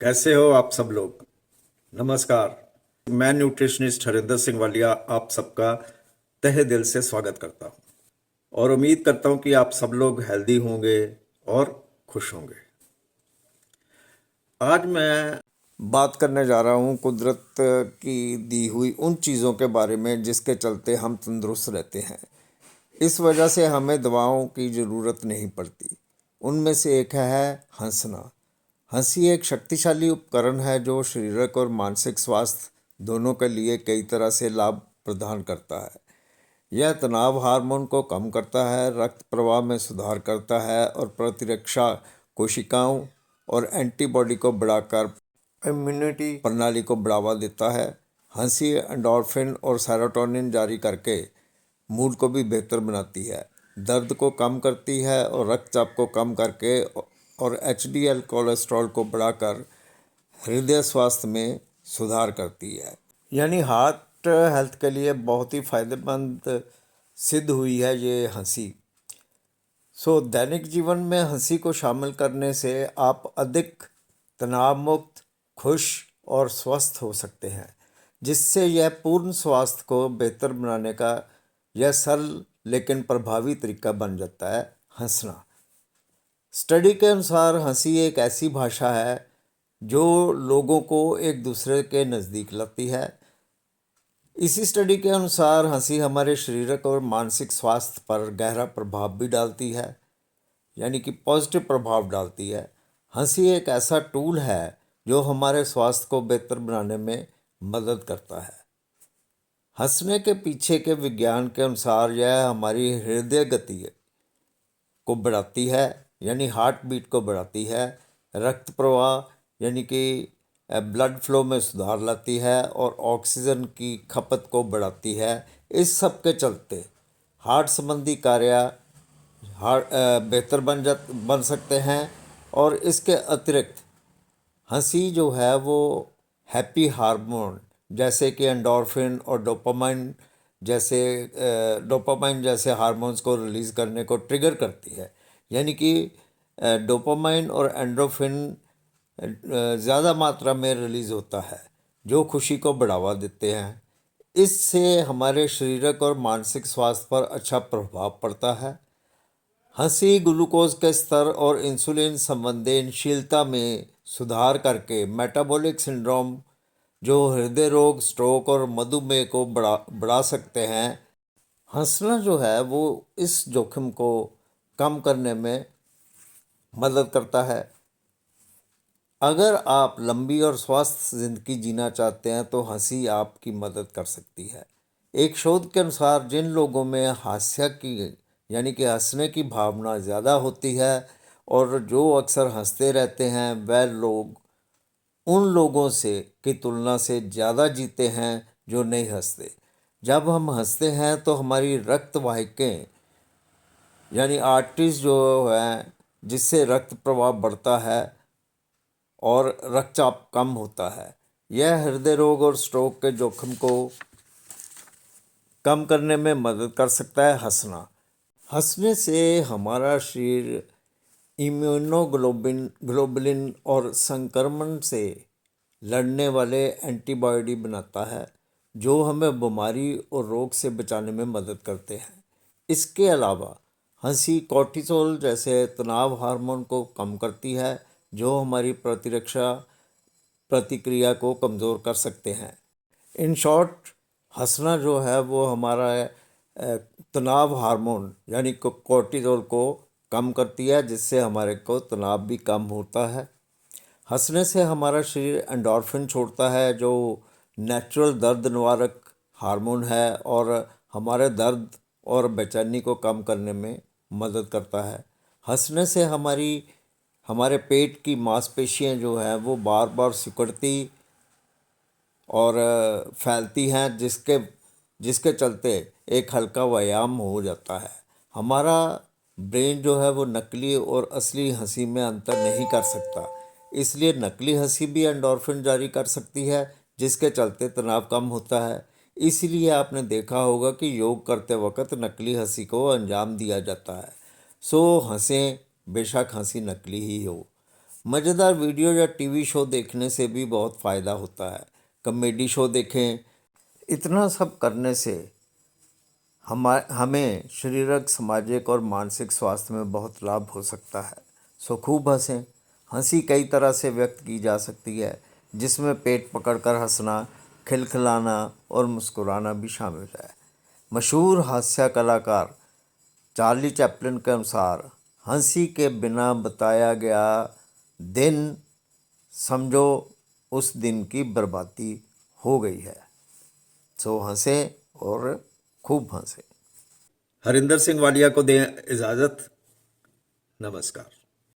कैसे हो आप सब लोग। नमस्कार। मैं न्यूट्रिशनिस्ट हरिंदर सिंह वालिया आप सबका तहे दिल से स्वागत करता हूं और उम्मीद करता हूं कि आप सब लोग हेल्दी होंगे और खुश होंगे। आज मैं बात करने जा रहा हूं कुदरत की दी हुई उन चीज़ों के बारे में जिसके चलते हम तंदुरुस्त रहते हैं। इस वजह से हमें दवाओं की ज़रूरत नहीं पड़ती। उनमें से एक है हंसना। हंसी एक शक्तिशाली उपकरण है जो शारीरिक और मानसिक स्वास्थ्य दोनों के लिए कई तरह से लाभ प्रदान करता है। यह तनाव हार्मोन को कम करता है, रक्त प्रवाह में सुधार करता है और प्रतिरक्षा कोशिकाओं और एंटीबॉडी को बढ़ाकर इम्यूनिटी प्रणाली को बढ़ावा देता है। हंसी एंडोर्फिन और सेरोटोनिन जारी करके मूड को भी बेहतर बनाती है, दर्द को कम करती है और रक्तचाप को कम करके और एचडीएल कोलेस्ट्रॉल को बढ़ाकर हृदय स्वास्थ्य में सुधार करती है। यानी हार्ट हेल्थ के लिए बहुत ही फायदेमंद सिद्ध हुई है ये हंसी। दैनिक जीवन में हंसी को शामिल करने से आप अधिक तनाव मुक्त, खुश और स्वस्थ हो सकते हैं, जिससे यह पूर्ण स्वास्थ्य को बेहतर बनाने का यह सरल लेकिन प्रभावी तरीका बन जाता है हंसना। स्टडी के अनुसार हंसी एक ऐसी भाषा है जो लोगों को एक दूसरे के नज़दीक लाती है। इसी स्टडी के अनुसार हंसी हमारे शारीरिक और मानसिक स्वास्थ्य पर गहरा प्रभाव भी डालती है, यानी कि पॉजिटिव प्रभाव डालती है। हंसी एक ऐसा टूल है जो हमारे स्वास्थ्य को बेहतर बनाने में मदद करता है। हंसने के पीछे के विज्ञान के अनुसार यह हमारी हृदय गति को बढ़ाती है, यानी हार्ट बीट को बढ़ाती है, रक्त प्रवाह यानी कि ब्लड फ्लो में सुधार लाती है और ऑक्सीजन की खपत को बढ़ाती है। इस सब के चलते हार्ट संबंधी कार्य बेहतर बन सकते हैं। और इसके अतिरिक्त हंसी जो है वो हैप्पी हार्मोन जैसे कि एंडोर्फिन और डोपामाइन जैसे हार्मोन्स को रिलीज़ करने को ट्रिगर करती है। यानी कि डोपामाइन और एंडोर्फिन ज़्यादा मात्रा में रिलीज़ होता है जो खुशी को बढ़ावा देते हैं। इससे हमारे शारीरिक और मानसिक स्वास्थ्य पर अच्छा प्रभाव पड़ता है। हंसी ग्लूकोज के स्तर और इंसुलिन संवेदनशीलता में सुधार करके मेटाबॉलिक सिंड्रोम जो हृदय रोग, स्ट्रोक और मधुमेह को बढ़ा सकते हैं। हंसना जो है वो इस जोखिम को कम करने में मदद करता है। अगर आप लंबी और स्वस्थ ज़िंदगी जीना चाहते हैं तो हंसी आपकी मदद कर सकती है। एक शोध के अनुसार जिन लोगों में हास्य की यानी कि हंसने की भावना ज़्यादा होती है और जो अक्सर हंसते रहते हैं वह लोग उन लोगों से की तुलना से ज़्यादा जीते हैं जो नहीं हंसते। जब हम हंसते हैं तो हमारी रक्त वाहिकाएँ यानी आर्टरीज जो हैं जिससे रक्त प्रवाह बढ़ता है और रक्तचाप कम होता है। यह हृदय रोग और स्ट्रोक के जोखिम को कम करने में मदद कर सकता है हंसना। हंसने से हमारा शरीर ग्लोबुलिन और संक्रमण से लड़ने वाले एंटीबॉडी बनाता है जो हमें बीमारी और रोग से बचाने में मदद करते हैं। इसके अलावा हंसी कॉर्टिसोल जैसे तनाव हार्मोन को कम करती है जो हमारी प्रतिरक्षा प्रतिक्रिया को कमज़ोर कर सकते हैं। इन शॉर्ट हंसना जो है वो हमारा तनाव हार्मोन यानी कॉर्टिसोल को कम करती है जिससे हमारे को तनाव भी कम होता है। हंसने से हमारा शरीर एंडोर्फिन छोड़ता है जो नेचुरल दर्द निवारक हार्मोन है और हमारे दर्द और बेचैनी को कम करने में मदद करता है। हंसने से हमारे पेट की मांसपेशियां जो हैं वो बार बार सिकुड़ती और फैलती हैं जिसके चलते एक हल्का व्यायाम हो जाता है। हमारा ब्रेन जो है वो नकली और असली हंसी में अंतर नहीं कर सकता, इसलिए नकली हंसी भी एंडोर्फिन जारी कर सकती है जिसके चलते तनाव कम होता है। इसीलिए आपने देखा होगा कि योग करते वक्त नकली हंसी को अंजाम दिया जाता है। हंसें बेशक हंसी नकली ही हो। मज़ेदार वीडियो या टीवी शो देखने से भी बहुत फ़ायदा होता है। कॉमेडी शो देखें। इतना सब करने से हमें शारीरिक, सामाजिक और मानसिक स्वास्थ्य में बहुत लाभ हो सकता है। सो खूब हंसें। हंसी कई तरह से व्यक्त की जा सकती है, जिसमें पेट पकड़कर हंसना, खिलखिलाना और मुस्कुराना भी शामिल है। मशहूर हास्य कलाकार चार्ली चैपलिन के अनुसार हंसी के बिना बताया गया दिन समझो उस दिन की बर्बादी हो गई है। सो हंसें और खूब हंसें। हरिंदर सिंह वालिया को दें इजाज़त। नमस्कार।